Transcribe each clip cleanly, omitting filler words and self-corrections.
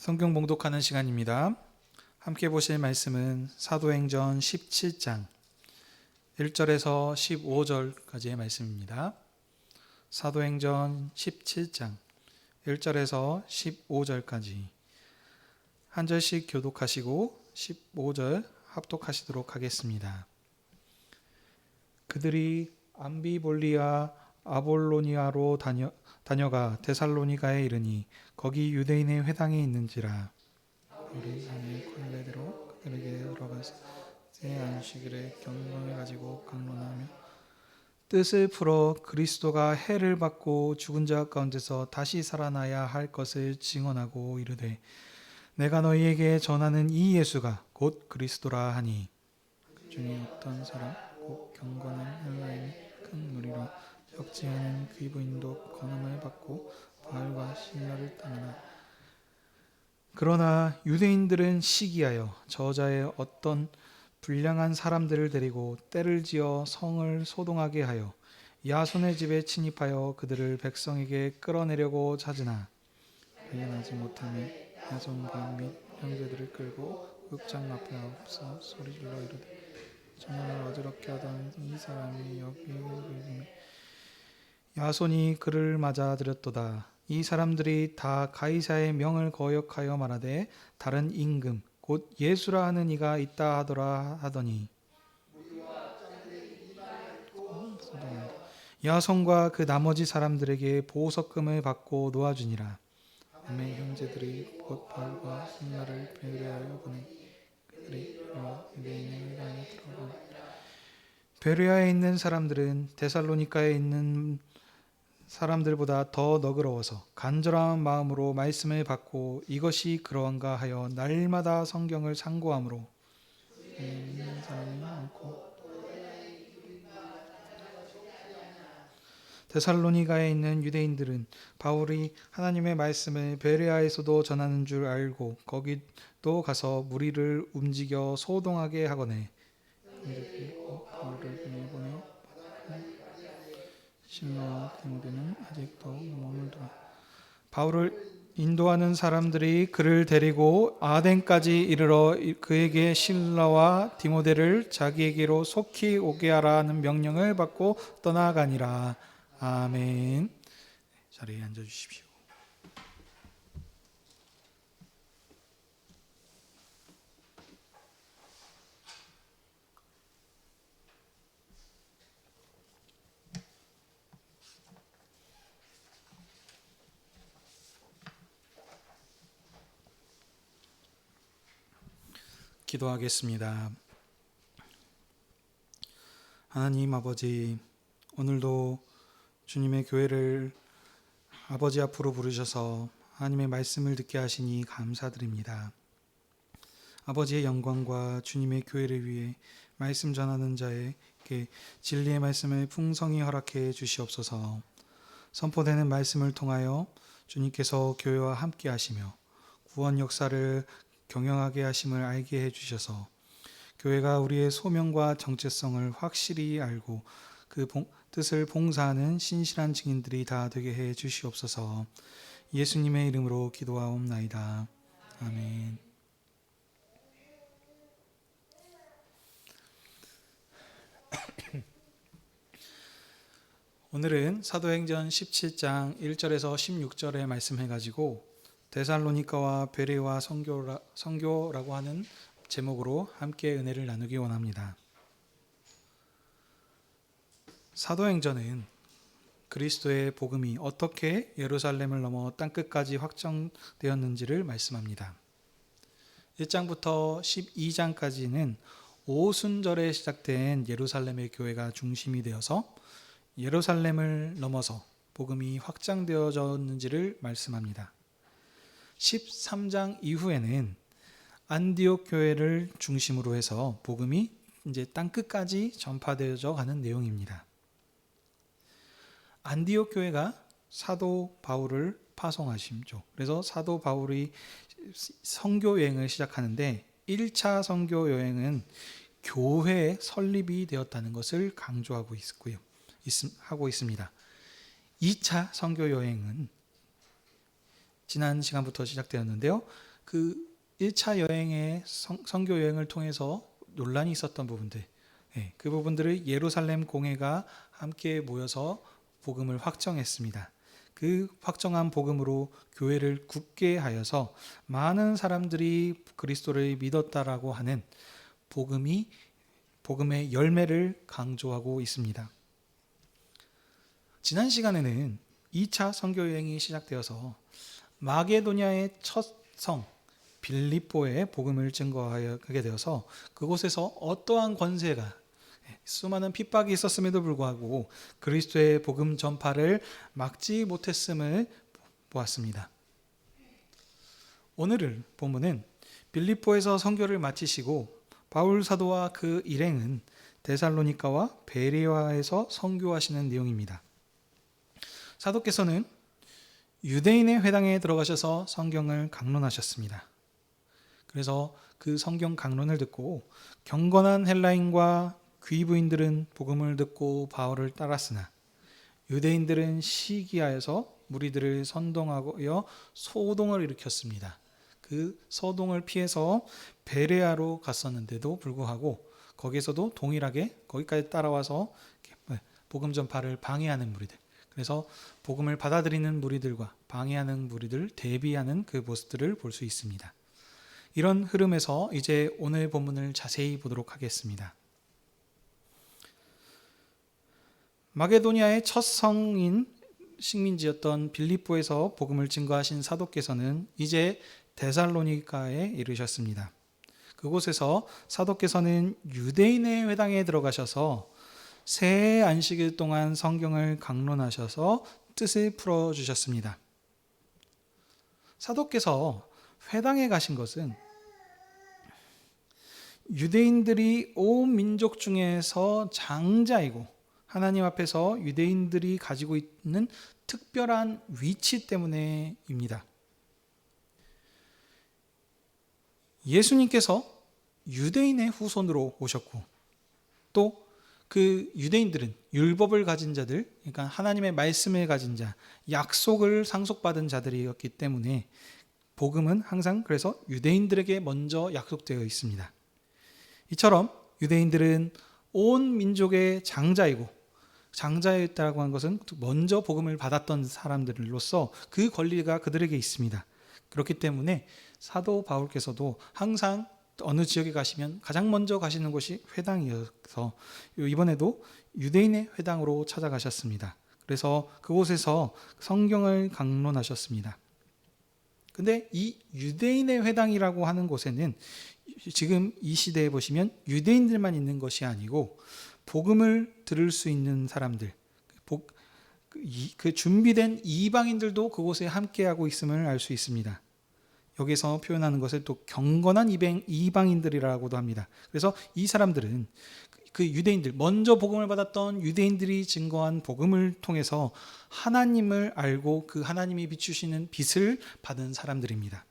성경 봉독하는 시간입니다. 함께 보실 말씀은 사도행전 17장 1절에서 15절까지의 말씀입니다. 사도행전 17장 1절에서 15절까지 한 절씩 교독하시고 15절 합독하시도록 하겠습니다. 그들이 암비볼리아 아볼로니아로 다녀가 데살로니가에 이르니 거기 유대인의 회당이 있는지라. 우리 상의 콜레대로 그들에게 들어가서 새 안식일에 경건을 가지고 강론하며 뜻을 풀어 그리스도가 해를 받고 죽은 자 가운데서 다시 살아나야 할 것을 증언하고 이르되 내가 너희에게 전하는 이 예수가 곧 그리스도라 하니 그 중에 어떤 사람 곧 경건한 헬라인이 큰 무리로 적지 않은 귀부인도 권함을 받고 바울과 신라를 따르나 그러나 유대인들은 시기하여 저자의 어떤 불량한 사람들을 데리고 때를 지어 성을 소동하게 하여 야손의 집에 침입하여 그들을 백성에게 끌어내려고 찾으나 발견하지 못하매 야손과 및 형제들을 끌고 읍장 앞에 앞서 소리질러 이르되 전하를 어지럽게 하던 이 사람이 여기에 야손이 그를 맞아들였도다. 이 사람들이 다 가이사의 명을 거역하여 말하되 다른 임금 곧 예수라 하는 이가 있다 하더라 하더니 야손과 그 나머지 사람들에게 보석금을 받고 놓아주니라. 남의 형제들이 곧 바울과 신라를 베레아에 보내 그들이 유대인의 회당에 들어가 베레아에 있는 사람들은 데살로니가에 있는 사람들보다 더 너그러워서 간절한 마음으로 말씀을 받고 이것이 그러한가 하여 날마다 성경을 상고함으로 믿는 사람이 많고 데살로니가에 있는 유대인들은 바울이 하나님의 말씀을 베레아에서도 전하는 줄 알고 거기도 가서 무리를 움직여 소동하게 하거늘 바울을 보내 신라와 디모데는 아직도 머물더라. 바울을 인도하는 사람들이 그를 데리고 아덴까지 이르러 그에게 신라와 디모데를 자기에게로 속히 오게 하라는 명령을 받고 떠나가니라. 아멘. 자리에 앉아주십시오. 기도하겠습니다. 하나님 아버지, 오늘도 주님의 교회를 아버지 앞으로 부르셔서 하나님의 말씀을 듣게 하시니 감사드립니다. 아버지의 영광과 주님의 교회를 위해 말씀 전하는 자에게 진리의 말씀을 풍성히 허락해 주시옵소서. 선포되는 말씀을 통하여 주님께서 교회와 함께 하시며 구원 역사를 경영하게 하심을 알게 해주셔서 교회가 우리의 소명과 정체성을 확실히 알고 그 뜻을 봉사하는 신실한 증인들이 다 되게 해 주시옵소서. 예수님의 이름으로 기도하옵나이다. 아멘. 오늘은 사도행전 17장 1절에서 16절에 말씀해가지고 데살로니가와 베레와 선교라고 하는 제목으로 함께 은혜를 나누기 원합니다. 사도행전은 그리스도의 복음이 어떻게 예루살렘을 넘어 땅끝까지 확정되었는지를 말씀합니다. 1장부터 12장까지는 오순절에 시작된 예루살렘의 교회가 중심이 되어서 예루살렘을 넘어서 복음이 확장되어졌는지를 말씀합니다. 13장 이후에는 안디옥 교회를 중심으로 해서 복음이 이제 땅끝까지 전파되어져 가는 내용입니다. 안디옥 교회가 사도 바울을 파송하심죠. 그래서 사도 바울이 선교 여행을 시작하는데 1차 선교 여행은 교회 설립이 되었다는 것을 강조하고 하고 있습니다. 2차 선교 여행은 지난 시간부터 시작되었는데요. 그 1차 여행의 선교 여행을 통해서 논란이 있었던 부분들, 그 부분들을 예루살렘 공회가 함께 모여서 복음을 확정했습니다. 그 확정한 복음으로 교회를 굳게 하여서 많은 사람들이 그리스도를 믿었다라고 하는 복음의 열매를 강조하고 있습니다. 지난 시간에는 2차 선교 여행이 시작되어서 마게도냐의 첫 성 빌립보에 복음을 증거하게 되어서 그곳에서 어떠한 권세가, 수많은 핍박이 있었음에도 불구하고 그리스도의 복음 전파를 막지 못했음을 보았습니다. 오늘 본문은 빌립보에서 선교를 마치시고 바울 사도와 그 일행은 데살로니가와 베레아에서 선교하시는 내용입니다. 사도께서는 유대인의 회당에 들어가셔서 성경을 강론하셨습니다. 그래서 그 성경 강론을 듣고 경건한 헬라인과 귀부인들은 복음을 듣고 바울을 따랐으나 유대인들은 시기하여서 무리들을 선동하여 소동을 일으켰습니다. 그 소동을 피해서 베레아로 갔었는데도 불구하고 거기서도 동일하게 거기까지 따라와서 복음 전파를 방해하는 무리들, 그래서 복음을 받아들이는 무리들과 방해하는 무리들 대비하는 그 모습들을 볼 수 있습니다. 이런 흐름에서 이제 오늘 본문을 자세히 보도록 하겠습니다. 마게도냐의 첫 성인 식민지였던 빌립보에서 복음을 증거하신 사도께서는 이제 데살로니가에 이르셨습니다. 그곳에서 사도께서는 유대인의 회당에 들어가셔서 새 안식일 동안 성경을 강론하셔서 뜻을 풀어주셨습니다. 사도께서 회당에 가신 것은 유대인들이 온 민족 중에서 장자이고 하나님 앞에서 유대인들이 가지고 있는 특별한 위치 때문에입니다. 예수님께서 유대인의 후손으로 오셨고 또 그 유대인들은 율법을 가진 자들, 그러니까 하나님의 말씀을 가진 자, 약속을 상속받은 자들이었기 때문에 복음은 항상 그래서 유대인들에게 먼저 약속되어 있습니다. 이처럼 유대인들은 온 민족의 장자이고, 장자였다고 하는 것은 먼저 복음을 받았던 사람들로서 그 권리가 그들에게 있습니다. 그렇기 때문에 사도 바울께서도 항상 어느 지역에 가시면 가장 먼저 가시는 곳이 회당이어서 이번에도 유대인의 회당으로 찾아가셨습니다. 그래서 그곳에서 성경을 강론하셨습니다. 근데 이 유대인의 회당이라고 하는 곳에는 지금 이 시대에 보시면 유대인들만 있는 것이 아니고 복음을 들을 수 있는 사람들, 그 준비된 이방인들도 그곳에 함께하고 있음을 알 수 있습니다. 여기서 표현하는 것을 또 경건한 이방인들이라고도 합니다. 그래서 이 사람들은 그 유대인들, 먼저 복음을 받았던 유대인들이 증거한 복음을 통해서 하나님을 알고 그 하나님이 비추시는 빛을 받은 사람들입니다.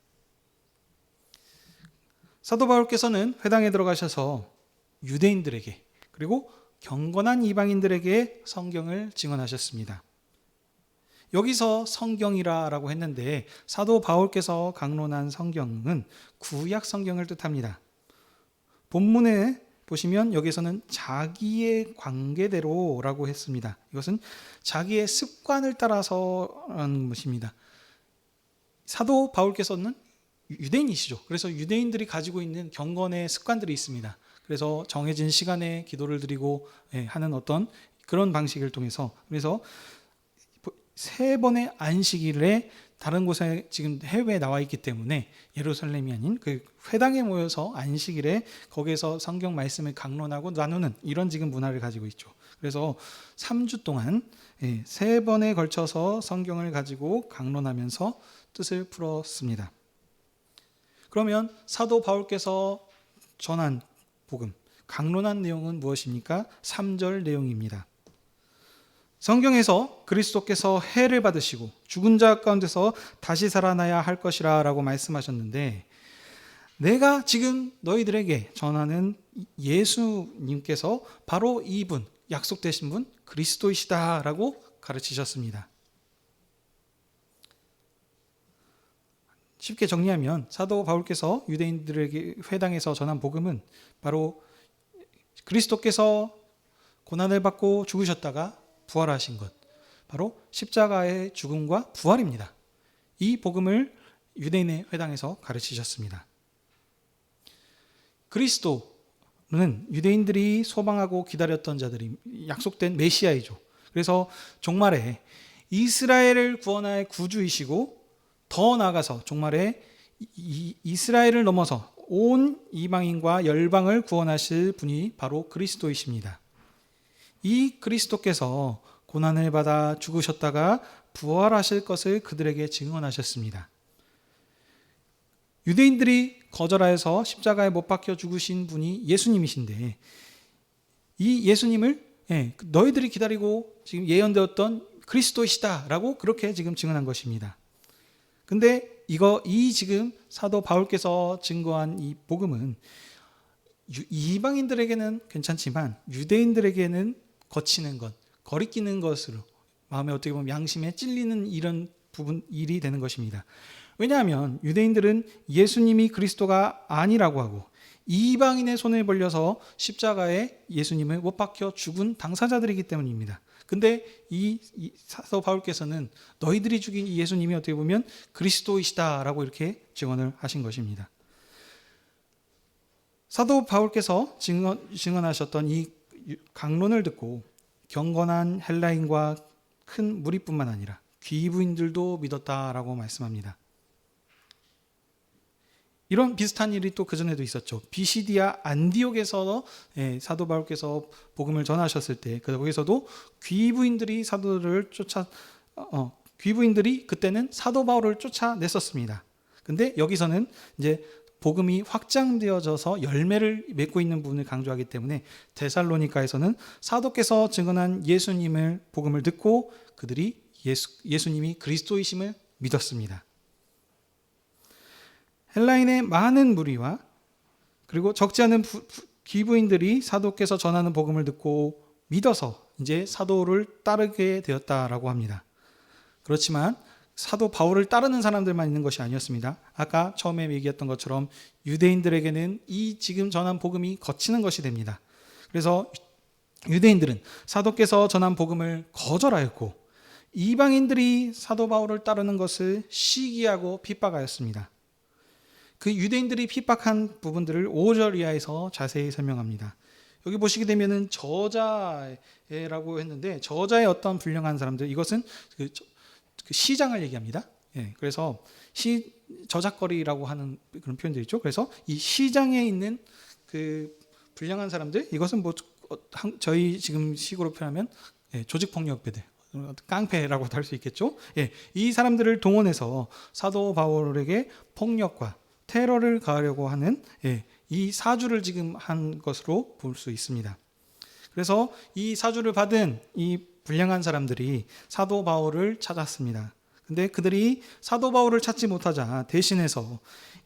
사도 바울께서는 회당에 들어가셔서 유대인들에게 그리고 경건한 이방인들에게 성경을 증언하셨습니다. 여기서 성경이라고 했는데 사도 바울께서 강론한 성경은 구약 성경을 뜻합니다. 본문에 보시면 여기서는 자기의 관계대로라고 했습니다. 이것은 자기의 습관을 따라서 하는 것입니다. 사도 바울께서는 유대인이시죠. 그래서 유대인들이 가지고 있는 경건의 습관들이 있습니다. 그래서 정해진 시간에 기도를 드리고 하는 어떤 그런 방식을 통해서, 그래서 3번의 안식일에 다른 곳에 지금 해외에 나와 있기 때문에 예루살렘이 아닌 그 회당에 모여서 안식일에 거기에서 성경 말씀을 강론하고 나누는 이런 지금 문화를 가지고 있죠. 그래서 3주 동안 3번에 걸쳐서 성경을 가지고 강론하면서 뜻을 풀었습니다. 그러면 사도 바울께서 전한 복음, 강론한 내용은 무엇입니까? 3절 내용입니다. 성경에서 그리스도께서 해를 받으시고 죽은 자 가운데서 다시 살아나야 할 것이라 라고 말씀하셨는데, 내가 지금 너희들에게 전하는 예수님께서 바로 이분, 약속되신 분 그리스도이시다 라고 가르치셨습니다. 쉽게 정리하면 사도 바울께서 유대인들에게 회당에서 전한 복음은 바로 그리스도께서 고난을 받고 죽으셨다가 부활하신 것, 바로 십자가의 죽음과 부활입니다. 이 복음을 유대인의 회당에서 가르치셨습니다. 그리스도는 유대인들이 소망하고 기다렸던 자들이 약속된 메시아이죠. 그래서 종말에 이스라엘을 구원할 구주이시고 더 나아가서 종말에 이스라엘을 넘어서 온 이방인과 열방을 구원하실 분이 바로 그리스도이십니다. 이 그리스도께서 고난을 받아 죽으셨다가 부활하실 것을 그들에게 증언하셨습니다. 유대인들이 거절하여서 십자가에 못 박혀 죽으신 분이 예수님이신데 이 예수님을 너희들이 기다리고 지금 예언되었던 그리스도이시다라고 그렇게 지금 증언한 것입니다. 근데 이 지금 사도 바울께서 증거한 이 복음은 이방인들에게는 괜찮지만 유대인들에게는 거치는 것, 거리끼는 것으로 마음에 어떻게 보면 양심에 찔리는 이런 일이 되는 것입니다. 왜냐하면 유대인들은 예수님이 그리스도가 아니라고 하고 이방인의 손을 벌려서 십자가에 예수님을 못 박혀 죽은 당사자들이기 때문입니다. 근데 이 사도 바울께서는 너희들이 죽인 이 예수님이 어떻게 보면 그리스도이시다라고 이렇게 증언을 하신 것입니다. 사도 바울께서 증언하셨던 이 강론을 듣고 경건한 헬라인과 큰 무리뿐만 아니라 귀부인들도 믿었다라고 말씀합니다. 이런 비슷한 일이 또 그전에도 있었죠. 비시디아 안디옥에서 사도 바울께서 복음을 전하셨을 때 거기서도 귀부인들이 귀부인들이 그때는 사도 바울을 쫓아냈었습니다. 근데 여기서는 이제 복음이 확장되어져서 열매를 맺고 있는 부분을 강조하기 때문에 데살로니가에서는 사도께서 증언한 예수님을 복음을 듣고 그들이 예수님이 그리스도이심을 믿었습니다. 헬라인의 많은 무리와 그리고 적지 않은 귀부인들이 사도께서 전하는 복음을 듣고 믿어서 이제 사도를 따르게 되었다라고 합니다. 그렇지만 사도 바울을 따르는 사람들만 있는 것이 아니었습니다. 아까 처음에 얘기했던 것처럼 유대인들에게는 이 지금 전한 복음이 거치는 것이 됩니다. 그래서 유대인들은 사도께서 전한 복음을 거절하였고 이방인들이 사도 바울을 따르는 것을 시기하고 핍박하였습니다. 그 유대인들이 핍박한 부분들을 5절 이하에서 자세히 설명합니다. 여기 보시게 되면은 저자라고 했는데 저자의 어떤 불량한 사람들, 이것은 그 시장을 얘기합니다. 그래서 저작거리라고 하는 그런 표현들이 있죠. 그래서 이 시장에 있는 그 불량한 사람들, 이것은 뭐 저희 지금 식으로 표현하면 조직폭력배들, 깡패라고도 할 수 있겠죠. 이 사람들을 동원해서 사도 바울에게 폭력과 테러를 가하려고 하는 이 사주를 지금 한 것으로 볼 수 있습니다. 그래서 이 사주를 받은 이 불량한 사람들이 사도 바울을 찾았습니다. 근데 그들이 사도 바울을 찾지 못하자 대신해서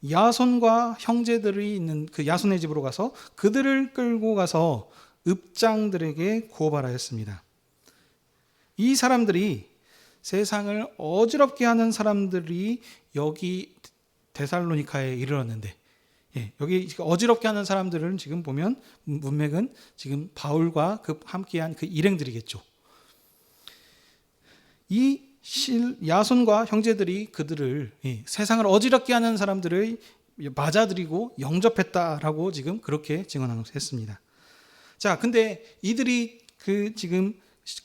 야손과 형제들이 있는 그 야손의 집으로 가서 그들을 끌고 가서 읍장들에게 고발하였습니다. 이 사람들이 세상을 어지럽게 하는 사람들이 여기 데살로니카에 이르렀는데 여기 어지럽게 하는 사람들은 지금 보면 문맥은 지금 바울과 함께한 그 일행들이겠죠. 이 야손과 형제들이 그들을 세상을 어지럽게 하는 사람들을 맞아들이고 영접했다라고 지금 그렇게 증언했습니다. 자, 근데 이들이 그 지금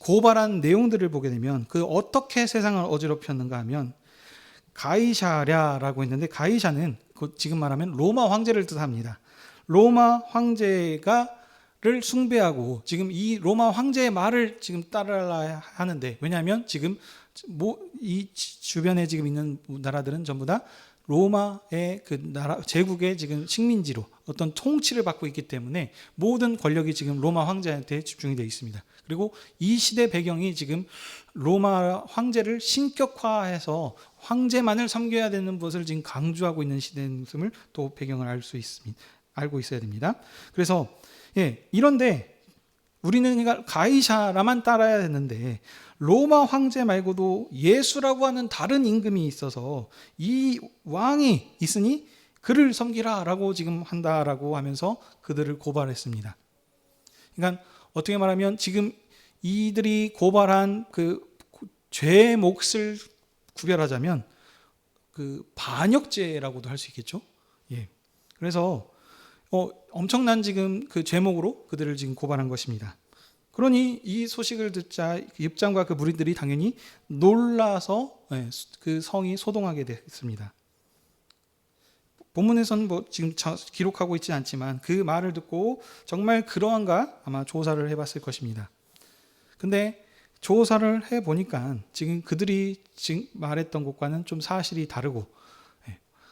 고발한 내용들을 보게 되면 그 어떻게 세상을 어지럽혔는가 하면 가이사랴라고 했는데 가이사는 지금 말하면 로마 황제를 뜻합니다. 로마 황제가를 숭배하고 지금 이 로마 황제의 말을 지금 따라야 하는데, 왜냐하면 지금 이 주변에 지금 있는 나라들은 전부 다 로마의 그 나라 제국의 지금 식민지로 어떤 통치를 받고 있기 때문에 모든 권력이 지금 로마 황제한테 집중이 되어 있습니다. 그리고 이 시대 배경이 지금 로마 황제를 신격화해서 황제만을 섬겨야 되는 것을 지금 강조하고 있는 시대임을 또 배경을 알고 있어야 됩니다. 그래서 이런데 우리는 그러니까 가이사라만 따라야 되는데 로마 황제 말고도 예수라고 하는 다른 임금이 있어서 이 왕이 있으니 그를 섬기라라고 지금 한다라고 하면서 그들을 고발했습니다. 그러니까 어떻게 말하면 지금 이들이 고발한 그 죄의 몫을 구별하자면 그 반역죄라고도 할 수 있겠죠. 예. 그래서 엄청난 지금 그 죄목으로 그들을 지금 고발한 것입니다. 그러니 이 소식을 듣자 읍장과 그 무리들이 당연히 놀라서 그 성이 소동하게 됐습니다. 본문에서는 뭐 지금 기록하고 있지 않지만 그 말을 듣고 정말 그러한가 아마 조사를 해봤을 것입니다. 근데 조사를 해보니까 지금 그들이 지금 말했던 것과는 좀 사실이 다르고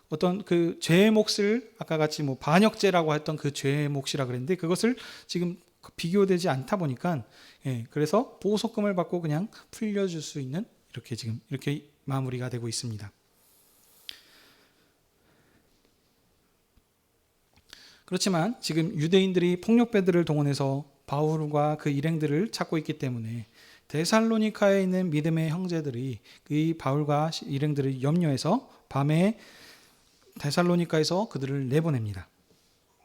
어떤 그 죄의 몫을 아까 같이 뭐 반역죄라고 했던 그 죄의 몫이라 그랬는데 그것을 지금 비교되지 않다 보니까 그래서 보석금을 받고 그냥 풀려줄 수 있는 이렇게 지금 이렇게 마무리가 되고 있습니다. 그렇지만 지금 유대인들이 폭력배들을 동원해서 바울과 그 일행들을 찾고 있기 때문에 데살로니카에 있는 믿음의 형제들이 이 바울과 일행들을 염려해서 밤에 데살로니카에서 그들을 내보냅니다.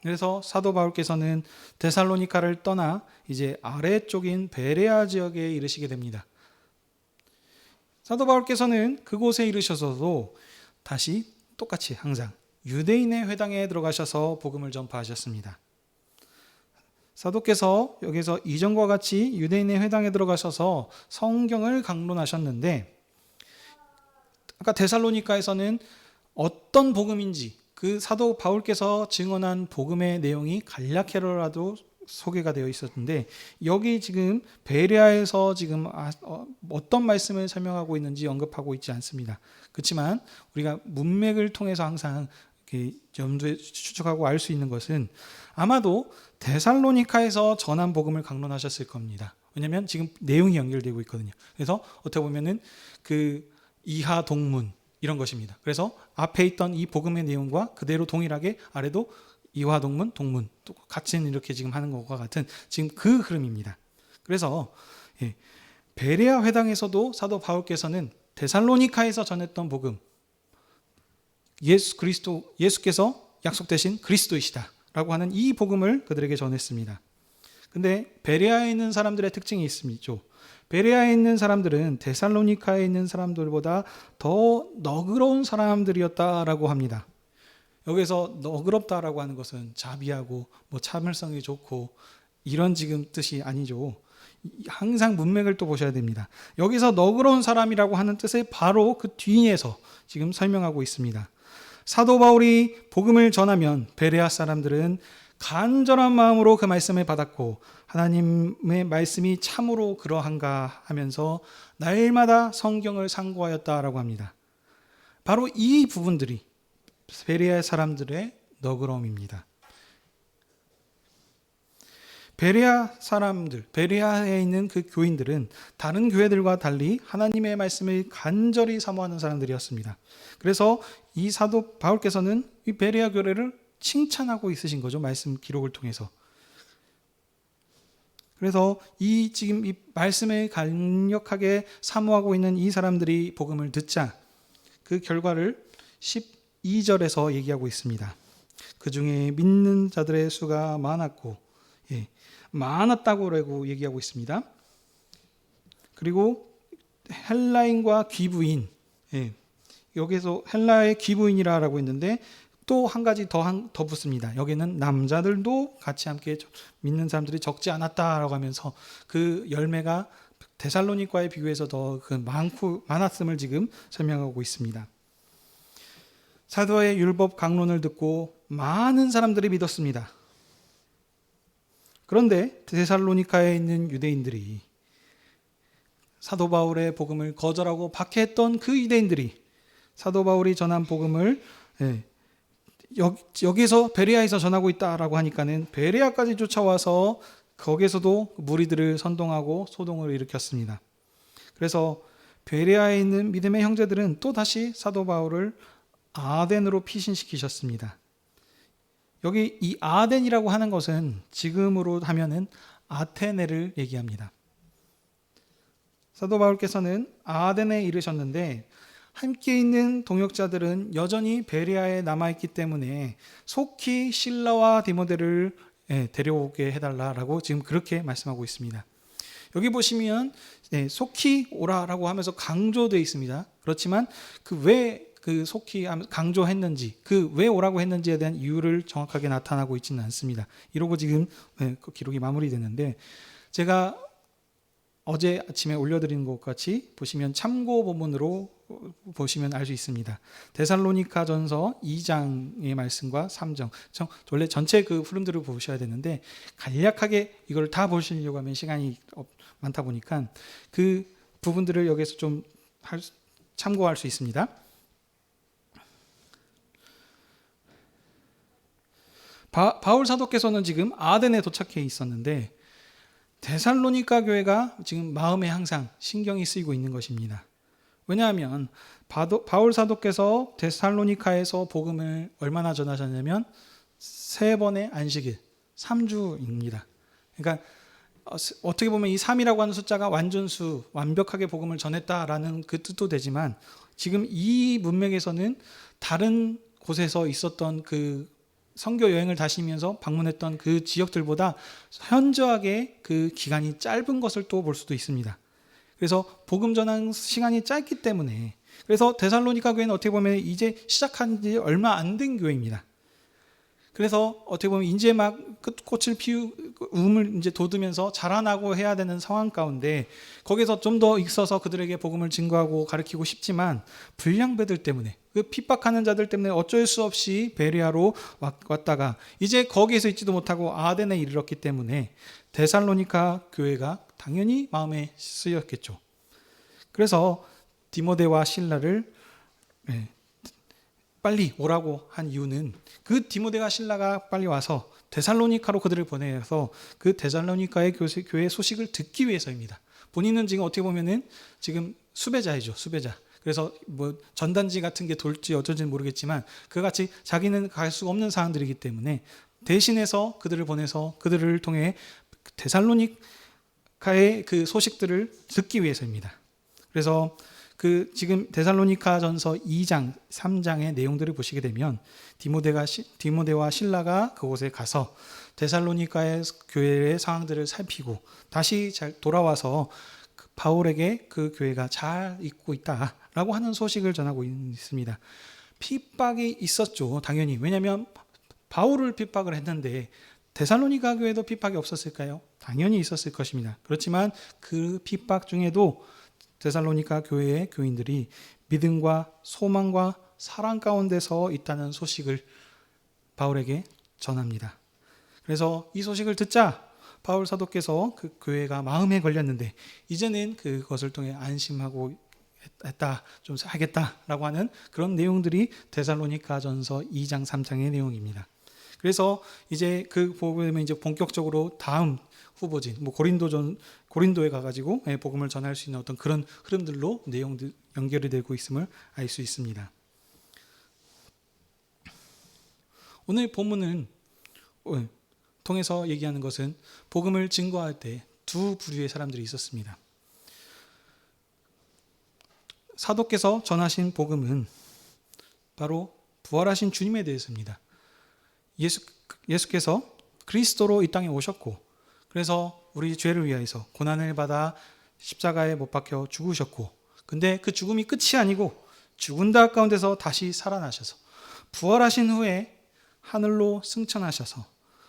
그래서 사도 바울께서는 데살로니카를 떠나 이제 아래쪽인 베레아 지역에 이르시게 됩니다. 사도 바울께서는 그곳에 이르셔서도 다시 똑같이 항상 유대인의 회당에 들어가셔서 복음을 전파하셨습니다. 사도께서 여기서 이전과 같이 유대인의 회당에 들어가셔서 성경을 강론하셨는데 아까 데살로니카에서는 어떤 복음인지 그 사도 바울께서 증언한 복음의 내용이 간략해라도 소개가 되어 있었는데 여기 지금 베레아에서 지금 어떤 말씀을 설명하고 있는지 언급하고 있지 않습니다. 그렇지만 우리가 문맥을 통해서 항상 염두에 추적하고 알 수 있는 것은 아마도 데살로니카에서 전한 복음을 강론하셨을 겁니다. 왜냐하면 지금 내용이 연결되고 있거든요. 그래서 어떻게 보면은 그 이하 동문 이런 것입니다. 그래서 앞에 있던 이 복음의 내용과 그대로 동일하게 아래도 이하 동문, 동문 또 같이 이렇게 지금 하는 것과 같은 지금 그 흐름입니다. 그래서 베레아 회당에서도 사도 바울께서는 데살로니카에서 전했던 복음 예수께서 약속되신 그리스도이시다라고 하는 이 복음을 그들에게 전했습니다. 근데 베레아에 있는 사람들의 특징이 있죠. 베레아에 있는 사람들은 데살로니카에 있는 사람들보다 더 너그러운 사람들이었다라고 합니다. 여기서 너그럽다라고 하는 것은 자비하고 뭐 참을성이 좋고 이런 지금 뜻이 아니죠. 항상 문맥을 또 보셔야 됩니다. 여기서 너그러운 사람이라고 하는 뜻을 바로 그 뒤에서 지금 설명하고 있습니다. 사도 바울이 복음을 전하면 베레아 사람들은 간절한 마음으로 그 말씀을 받았고 하나님의 말씀이 참으로 그러한가 하면서 날마다 성경을 상고하였다라고 합니다. 바로 이 부분들이 베레아 사람들의 너그러움입니다. 베레아 사람들, 베레아에 있는 그 교인들은 다른 교회들과 달리 하나님의 말씀을 간절히 사모하는 사람들이었습니다. 그래서 이 사도 바울께서는 이 베레아 교회를 칭찬하고 있으신 거죠. 말씀 기록을 통해서. 그래서 지금 이 말씀을 강력하게 사모하고 있는 이 사람들이 복음을 듣자 그 결과를 12절에서 얘기하고 있습니다. 그 중에 믿는 자들의 수가 많았고, 많았다고 얘기하고 있습니다. 그리고 헬라인과 귀부인, 여기서 헬라의 귀부인이라고 했는데 또 한 가지 더 붙습니다. 여기는 남자들도 같이 함께 믿는 사람들이 적지 않았다라고 하면서 그 열매가 데살로니카에 비교해서 더 많았음을 지금 설명하고 있습니다. 사도의 율법 강론을 듣고 많은 사람들이 믿었습니다. 그런데 데살로니카에 있는 유대인들이 사도 바울의 복음을 거절하고 박해했던 그 유대인들이 사도 바울이 전한 복음을 여기서 베레아에서 전하고 있다라고 하니까는 베레아까지 쫓아와서 거기서도 무리들을 선동하고 소동을 일으켰습니다. 그래서 베레아에 있는 믿음의 형제들은 또 다시 사도 바울을 아덴으로 피신시키셨습니다. 여기 이 아덴이라고 하는 것은 지금으로 하면은 아테네를 얘기합니다. 사도 바울께서는 아덴에 이르셨는데 함께 있는 동역자들은 여전히 베레아에 남아있기 때문에 속히 실라와 디모데를 데려오게 해달라라고 지금 그렇게 말씀하고 있습니다. 여기 보시면 속히 오라라고 하면서 강조되어 있습니다. 그렇지만 왜 속히 강조했는지, 왜 오라고 했는지에 대한 이유를 정확하게 나타나고 있지는 않습니다. 이러고 지금 그 기록이 마무리되는데, 제가 어제 아침에 올려드린 것 같이 보시면 참고 본문으로 보시면 알 수 있습니다. 데살로니가전서 2장의 말씀과 3장, 원래 전체 그 흐름들을 보셔야 되는데 간략하게 이걸 다 보시려고 하면 시간이 많다 보니까 그 부분들을 여기서 좀 참고할 수 있습니다. 바울 사도께서는 지금 아덴에 도착해 있었는데 데살로니가 교회가 지금 마음에 항상 신경이 쓰이고 있는 것입니다. 왜냐하면 바울 사도께서 데살로니카에서 복음을 얼마나 전하셨냐면 3번의 안식일, 3주입니다. 그러니까 어떻게 보면 이 3이라고 하는 숫자가 완전수, 완벽하게 복음을 전했다라는 그 뜻도 되지만 지금 이 문맥에서는 다른 곳에서 있었던 그 선교 여행을 다니면서 방문했던 그 지역들보다 현저하게 그 기간이 짧은 것을 또 볼 수도 있습니다. 그래서 복음 전한 시간이 짧기 때문에, 그래서 데살로니가 교회는 어떻게 보면 이제 시작한 지 얼마 안 된 교회입니다. 그래서 어떻게 보면 이제 막 꽃을 움을 이제 돋으면서 자라나고 해야 되는 상황 가운데 거기서 좀 더 있어서 그들에게 복음을 증거하고 가르치고 싶지만 불량배들 때문에, 그 핍박하는 자들 때문에 어쩔 수 없이 베레아로 왔다가 이제 거기에서 있지도 못하고 아덴에 이르렀기 때문에 데살로니가 교회가 당연히 마음에 쓰였겠죠. 그래서 디모데와 실라를 빨리 오라고 한 이유는 그 디모데와 실라가 빨리 와서 데살로니카로 그들을 보내서 그 데살로니카의 교회 소식을 듣기 위해서입니다. 본인은 지금 어떻게 보면은 지금 수배자이죠, 수배자. 그래서 뭐 전단지 같은 게 돌지 어쩔지는 모르겠지만 그같이 자기는 갈 수 없는 사람들이기 때문에 대신해서 그들을 보내서 그들을 통해 데살로니카의 그 소식들을 듣기 위해서입니다. 그래서 그 지금 데살로니가전서 2장, 3장의 내용들을 보시게 되면 디모데와 실라가 그곳에 가서 데살로니가의 교회의 상황들을 살피고 다시 잘 돌아와서 바울에게 그 교회가 잘 있고 있다라고 하는 소식을 전하고 있습니다. 핍박이 있었죠, 당연히. 왜냐하면 바울을 핍박을 했는데 데살로니가 교회도 핍박이 없었을까요? 당연히 있었을 것입니다. 그렇지만 그 핍박 중에도 데살로니가 교회의 교인들이 믿음과 소망과 사랑 가운데서 있다는 소식을 바울에게 전합니다. 그래서 이 소식을 듣자 바울 사도께서 그 교회가 마음에 걸렸는데 이제는 그것을 통해 안심하고 했다, 좀 하겠다라고 하는 그런 내용들이 데살로니가전서 2장 3장의 내용입니다. 그래서 이제 그 보면 이제 본격적으로 다음 후보진 고린도에 가가지고 복음을 전할 수 있는 어떤 그런 흐름들로 내용들 연결이 되고 있음을 알 수 있습니다. 오늘 본문은 통해서 얘기하는 것은 복음을 증거할 때 두 부류의 사람들이 있었습니다. 사도께서 전하신 복음은 바로 부활하신 주님에 대해서입니다. 예수께서 그리스도로 이 땅에 오셨고 그래서 우리 죄를 위하여서 고난을 받아 십자가에 못 박혀 죽으셨고, 근데 그 죽음이 끝이 아니고 죽은 자 가운데서 다시 살아나셔서 부활하신 후에 하늘로 승천하셔서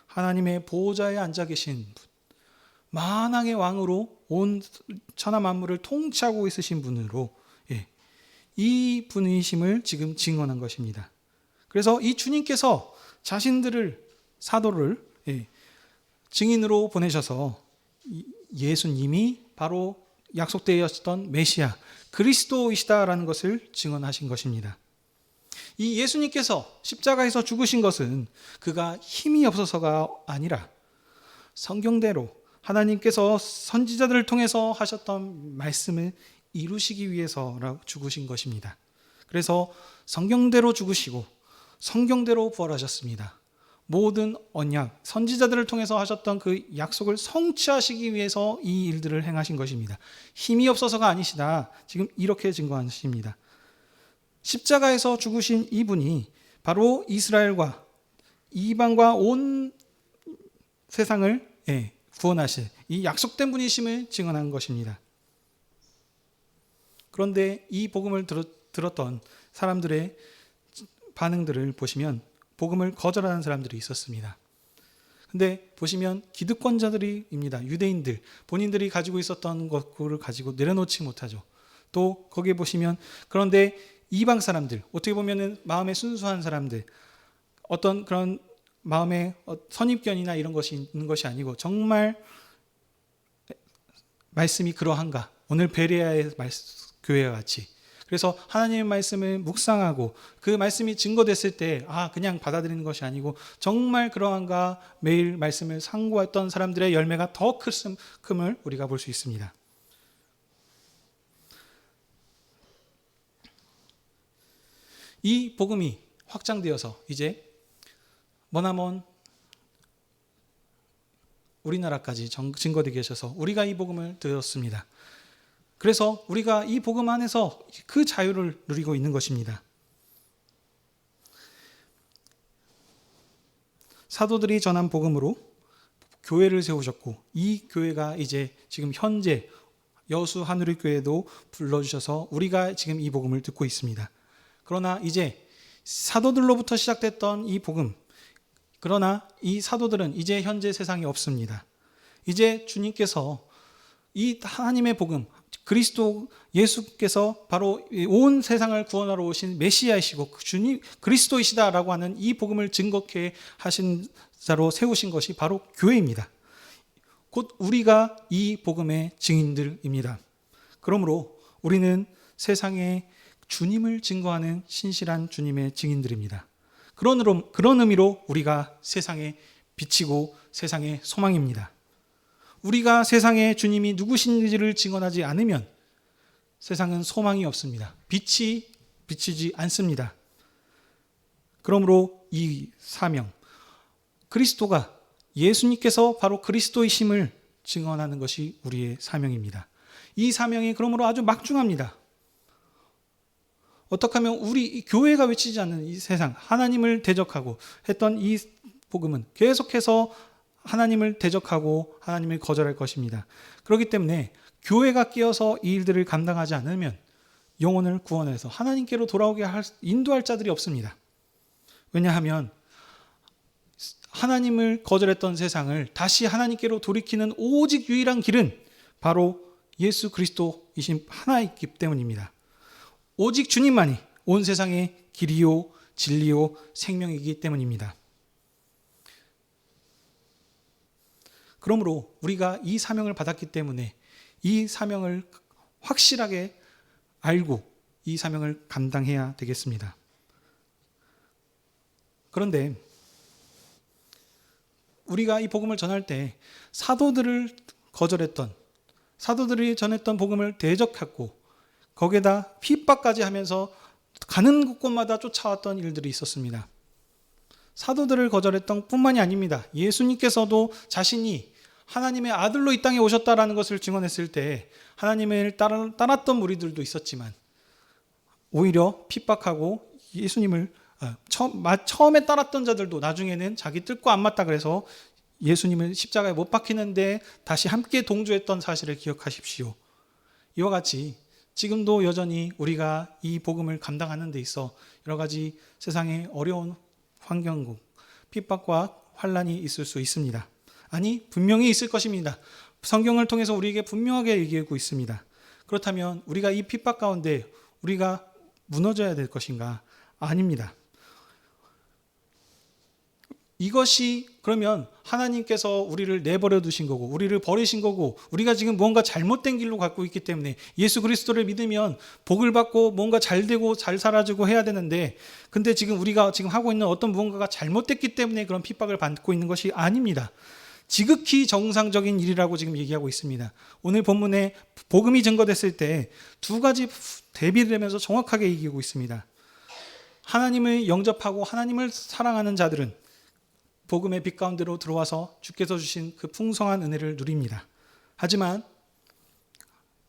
하나님의 보호자에 앉아 계신 분, 만왕의 왕으로 온 천하 만물을 통치하고 있으신 분으로 이 분이심을 지금 증언한 것입니다. 그래서 이 주님께서 자신들을, 사도를 증인으로 보내셔서 예수님이 바로 약속되었던 메시아 그리스도이시다라는 것을 증언하신 것입니다. 이 예수님께서 십자가에서 죽으신 것은 그가 힘이 없어서가 아니라 성경대로 하나님께서 선지자들을 통해서 하셨던 말씀을 이루시기 위해서 죽으신 것입니다. 그래서 성경대로 죽으시고 성경대로 부활하셨습니다. 모든 언약, 선지자들을 통해서 하셨던 그 약속을 성취하시기 위해서 이 일들을 행하신 것입니다. 힘이 없어서가 아니시다. 지금 이렇게 증거하십니다. 십자가에서 죽으신 이분이 바로 이스라엘과 이방과 온 세상을 구원하실 이 약속된 분이심을 증언한 것입니다. 그런데 이 복음을 들었던 사람들의 반응들을 보시면 복음을 거절하는 사람들이 있었습니다. 근데 보시면 기득권자들입니다. 유대인들, 본인들이 가지고 있었던 것을 가지고 내려놓지 못하죠. 또 거기에 보시면 그런데 이방 사람들, 어떻게 보면은 마음에 순수한 사람들, 어떤 그런 마음에 선입견이나 이런 것이 있는 것이 아니고 정말 말씀이 그러한가? 오늘 베레아의 교회와 같이. 그래서 하나님의 말씀을 묵상하고 그 말씀이 증거됐을 때 그냥 받아들이는 것이 아니고 정말 그러한가 매일 말씀을 상고했던 사람들의 열매가 더 큼을 우리가 볼 수 있습니다. 이 복음이 확장되어서 이제 머나먼 우리나라까지 증거되게 하셔서 우리가 이 복음을 들었습니다. 그래서 우리가 이 복음 안에서 그 자유를 누리고 있는 것입니다. 사도들이 전한 복음으로 교회를 세우셨고 이 교회가 이제 지금 현재 여수 하누리교회도 불러주셔서 우리가 지금 이 복음을 듣고 있습니다. 그러나 이제 사도들로부터 시작됐던 이 복음, 그러나 이 사도들은 이제 현재 세상에 없습니다. 이제 주님께서 이 하나님의 복음, 그리스도 예수께서 바로 온 세상을 구원하러 오신 메시아이시고 주님 그리스도이시다라고 하는 이 복음을 증거케 하신 자로 세우신 것이 바로 교회입니다. 곧 우리가 이 복음의 증인들입니다. 그러므로 우리는 세상에 주님을 증거하는 신실한 주님의 증인들입니다. 그런 의미로 우리가 세상에 비치고 세상의 소망입니다. 우리가 세상에 주님이 누구신지를 증언하지 않으면 세상은 소망이 없습니다. 빛이 비치지 않습니다. 그러므로 이 사명, 그리스도가 예수님께서 바로 그리스도이심을 증언하는 것이 우리의 사명입니다. 이 사명이 그러므로 아주 막중합니다. 어떻게 하면 우리 교회가 외치지 않는 이 세상, 하나님을 대적하고 했던 이 복음은 계속해서 하나님을 대적하고 하나님을 거절할 것입니다. 그렇기 때문에 교회가 끼어서 이 일들을 감당하지 않으면 영혼을 구원해서 하나님께로 돌아오게 인도할 자들이 없습니다. 왜냐하면 하나님을 거절했던 세상을 다시 하나님께로 돌이키는 오직 유일한 길은 바로 예수 그리스도이신 하나이기 때문입니다. 오직 주님만이 온 세상의 길이요 진리요 생명이기 때문입니다. 그러므로 우리가 이 사명을 받았기 때문에 이 사명을 확실하게 알고 이 사명을 감당해야 되겠습니다. 그런데 우리가 이 복음을 전할 때 사도들이 전했던 복음을 대적했고 거기에다 핍박까지 하면서 가는 곳마다 쫓아왔던 일들이 있었습니다. 사도들을 거절했던 뿐만이 아닙니다. 예수님께서도 자신이 하나님의 아들로 이 땅에 오셨다라는 것을 증언했을 때 하나님을 따랐던 무리들도 있었지만 오히려 핍박하고 예수님을 처음에 따랐던 자들도 나중에는 자기 뜻과 안 맞다 그래서 예수님을 십자가에 못 박히는데 다시 함께 동조했던 사실을 기억하십시오. 이와 같이 지금도 여전히 우리가 이 복음을 감당하는 데 있어 여러 가지 세상의 어려운 환경국, 핍박과 환란이 있을 수 있습니다. 아니, 분명히 있을 것입니다. 성경을 통해서 우리에게 분명하게 얘기하고 있습니다. 그렇다면 우리가 이 핍박 가운데 우리가 무너져야 될 것인가? 아닙니다. 이것이 그러면 하나님께서 우리를 내버려 두신 거고 우리를 버리신 거고 우리가 지금 뭔가 잘못된 길로 갖고 있기 때문에 예수 그리스도를 믿으면 복을 받고 뭔가 잘 되고 잘 살아지고 해야 되는데 근데 지금 우리가 지금 하고 있는 어떤 무언가가 잘못됐기 때문에 그런 핍박을 받고 있는 것이 아닙니다. 지극히 정상적인 일이라고 지금 얘기하고 있습니다. 오늘 본문에 복음이 증거됐을 때 두 가지 대비를 하면서 정확하게 얘기하고 있습니다. 하나님을 영접하고 하나님을 사랑하는 자들은 복음의 빛 가운데로 들어와서 주께서 주신 그 풍성한 은혜를 누립니다. 하지만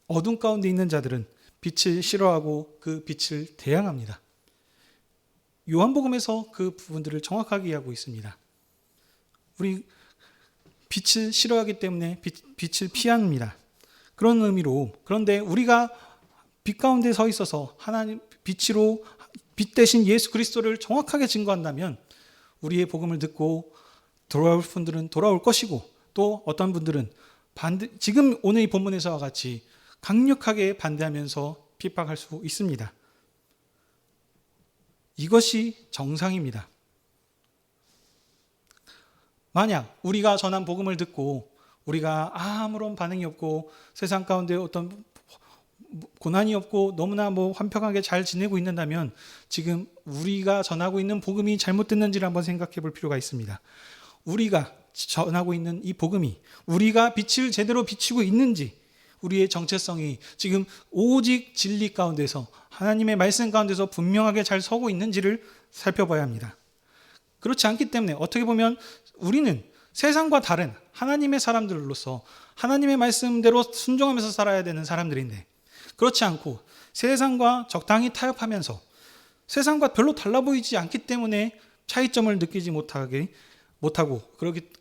어둠 가운데 있는 자들은 빛을 싫어하고 그 빛을 대항합니다. 요한복음에서 그 부분들을 정확하게 이해하고 있습니다. 우리 빛을 싫어하기 때문에 빛을 피합니다. 그런 의미로, 그런데 우리가 빛 가운데 서 있어서 하나님 빛으로, 빛 대신 예수 그리스도를 정확하게 증거한다면 우리의 복음을 듣고 돌아올 분들은 돌아올 것이고, 또 어떤 분들은 지금 오늘 이 본문에서와 같이 강력하게 반대하면서 핍박할 수 있습니다. 이것이 정상입니다. 만약 우리가 전한 복음을 듣고 우리가 아무런 반응이 없고 세상 가운데 어떤 고난이 없고 너무나 완벽하게 잘 지내고 있는다면 지금 우리가 전하고 있는 복음이 잘못됐는지를 한번 생각해 볼 필요가 있습니다. 우리가 전하고 있는 이 복음이 우리가 빛을 제대로 비치고 있는지, 우리의 정체성이 지금 오직 진리 가운데서, 하나님의 말씀 가운데서 분명하게 잘 서고 있는지를 살펴봐야 합니다. 그렇지 않기 때문에 어떻게 보면 우리는 세상과 다른 하나님의 사람들로서 하나님의 말씀대로 순종하면서 살아야 되는 사람들인데, 그렇지 않고 세상과 적당히 타협하면서 세상과 별로 달라 보이지 않기 때문에 차이점을 느끼지 못하고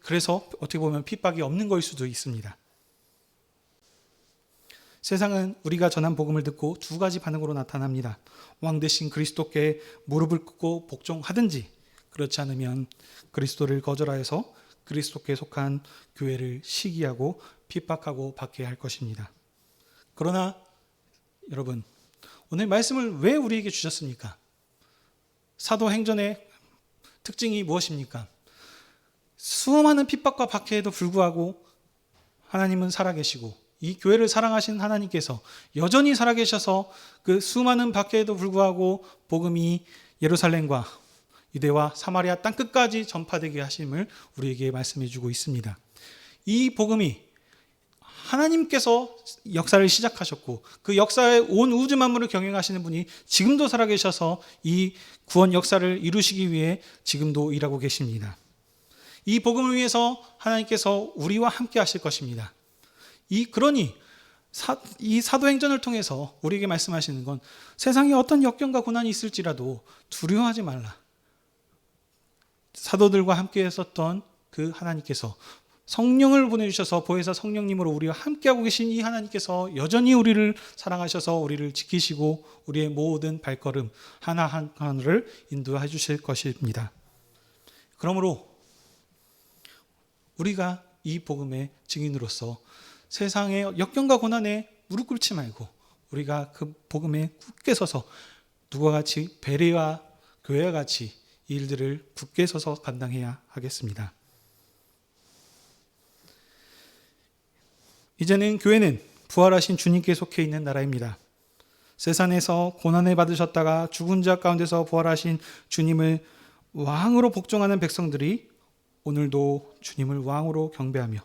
그래서 어떻게 보면 핍박이 없는 걸 수도 있습니다. 세상은 우리가 전한 복음을 듣고 두 가지 반응으로 나타납니다. 왕 대신 그리스도께 무릎을 꿇고 복종하든지, 그렇지 않으면 그리스도를 거절하여서 그리스도께 속한 교회를 시기하고 핍박하고 받게 할 것입니다. 그러나 여러분, 오늘 말씀을 왜 우리에게 주셨습니까? 사도행전의 특징이 무엇입니까? 수많은 핍박과 박해에도 불구하고 하나님은 살아계시고, 이 교회를 사랑하신 하나님께서 여전히 살아계셔서 그 수많은 박해에도 불구하고 복음이 예루살렘과 유대와 사마리아 땅끝까지 전파되게 하심을 우리에게 말씀해 주고 있습니다. 이 복음이 하나님께서 역사를 시작하셨고 그 역사의 온 우주 만물을 경영하시는 분이 지금도 살아계셔서 이 구원 역사를 이루시기 위해 지금도 일하고 계십니다. 이 복음을 위해서 하나님께서 우리와 함께 하실 것입니다. 그러니 이 사도행전을 통해서 우리에게 말씀하시는 건, 세상에 어떤 역경과 고난이 있을지라도 두려워하지 말라. 사도들과 함께 했었던 그 하나님께서 성령을 보내주셔서 보혜사 성령님으로 우리와 함께하고 계신 이 하나님께서 여전히 우리를 사랑하셔서 우리를 지키시고 우리의 모든 발걸음 하나하나를 인도해 주실 것입니다. 그러므로 우리가 이 복음의 증인으로서 세상의 역경과 고난에 무릎 꿇지 말고 우리가 그 복음에 굳게 서서 누구와 같이 베레와 교회와 같이 이 일들을 굳게 서서 감당해야 하겠습니다. 이제는 교회는 부활하신 주님께 속해 있는 나라입니다. 세상에서 고난을 받으셨다가 죽은 자 가운데서 부활하신 주님을 왕으로 복종하는 백성들이 오늘도 주님을 왕으로 경배하며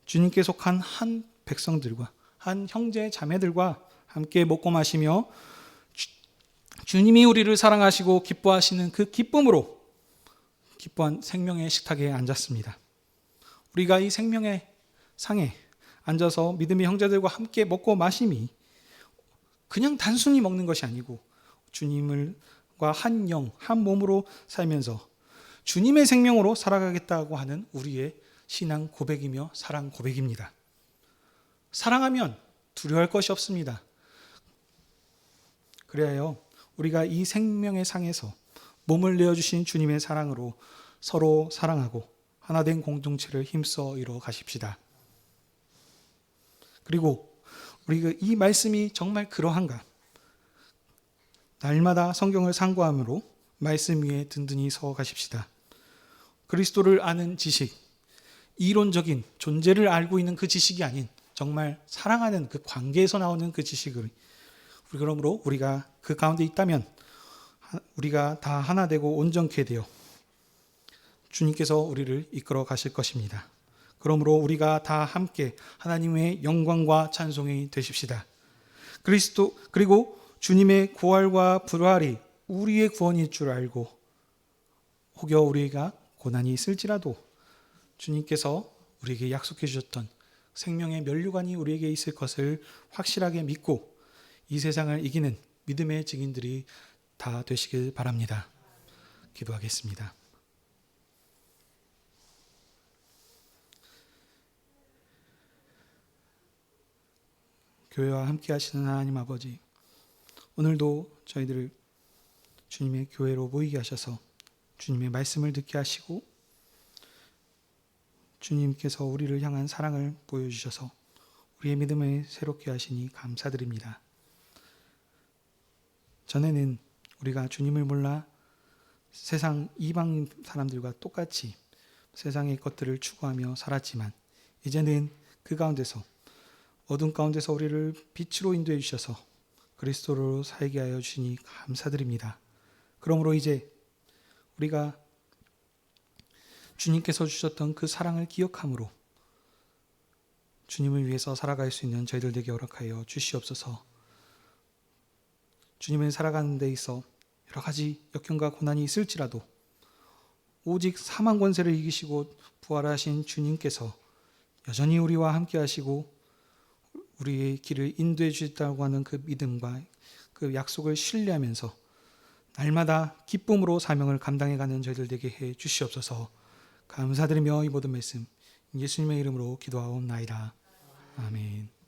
주님께 속한 한 백성들과 한 형제 자매들과 함께 먹고 마시며 주님이 우리를 사랑하시고 기뻐하시는 그 기쁨으로 기뻐한 생명의 식탁에 앉았습니다. 우리가 이 생명의 상에 앉아서 믿음의 형제들과 함께 먹고 마심이 그냥 단순히 먹는 것이 아니고 주님과 한 영, 한 몸으로 살면서 주님의 생명으로 살아가겠다고 하는 우리의 신앙 고백이며 사랑 고백입니다. 사랑하면 두려워할 것이 없습니다. 그래야 우리가 이 생명의 상에서 몸을 내어주신 주님의 사랑으로 서로 사랑하고 하나된 공동체를 힘써 이루어 가십시다. 그리고 우리가 이 말씀이 정말 그러한가? 날마다 성경을 상고함으로 말씀 위에 든든히 서 가십시다. 그리스도를 아는 지식, 이론적인 존재를 알고 있는 그 지식이 아닌 정말 사랑하는 그 관계에서 나오는 그 지식을, 그러므로 우리가 그 가운데 있다면 우리가 다 하나 되고 온전케 되어 주님께서 우리를 이끌어 가실 것입니다. 그러므로 우리가 다 함께 하나님의 영광과 찬송이 되십시다. 그리고 주님의 부활과 부활이 우리의 구원일 줄 알고 혹여 우리가 고난이 있을지라도 주님께서 우리에게 약속해 주셨던 생명의 면류관이 우리에게 있을 것을 확실하게 믿고 이 세상을 이기는 믿음의 증인들이 다 되시길 바랍니다. 기도하겠습니다. 교회와 함께 하시는 하나님 아버지, 오늘도 저희들을 주님의 교회로 모이게 하셔서 주님의 말씀을 듣게 하시고 주님께서 우리를 향한 사랑을 보여주셔서 우리의 믿음을 새롭게 하시니 감사드립니다. 전에는 우리가 주님을 몰라 세상 이방 사람들과 똑같이 세상의 것들을 추구하며 살았지만 이제는 그 가운데서 어둠 가운데서 우리를 빛으로 인도해 주셔서 그리스도로 살게 하여 주시니 감사드립니다. 그러므로 이제 우리가 주님께서 주셨던 그 사랑을 기억함으로 주님을 위해서 살아갈 수 있는 저희들 되게 허락하여 주시옵소서. 주님을 살아가는 데 있어 여러 가지 역경과 고난이 있을지라도 오직 사망 권세를 이기시고 부활하신 주님께서 여전히 우리와 함께 하시고 우리의 길을 인도해 주셨다고 하는 그 믿음과 그 약속을 신뢰하면서 날마다 기쁨으로 사명을 감당해가는 저희들 되게 해 주시옵소서. 감사드리며 이 모든 말씀 예수님의 이름으로 기도하옵나이다. 아멘.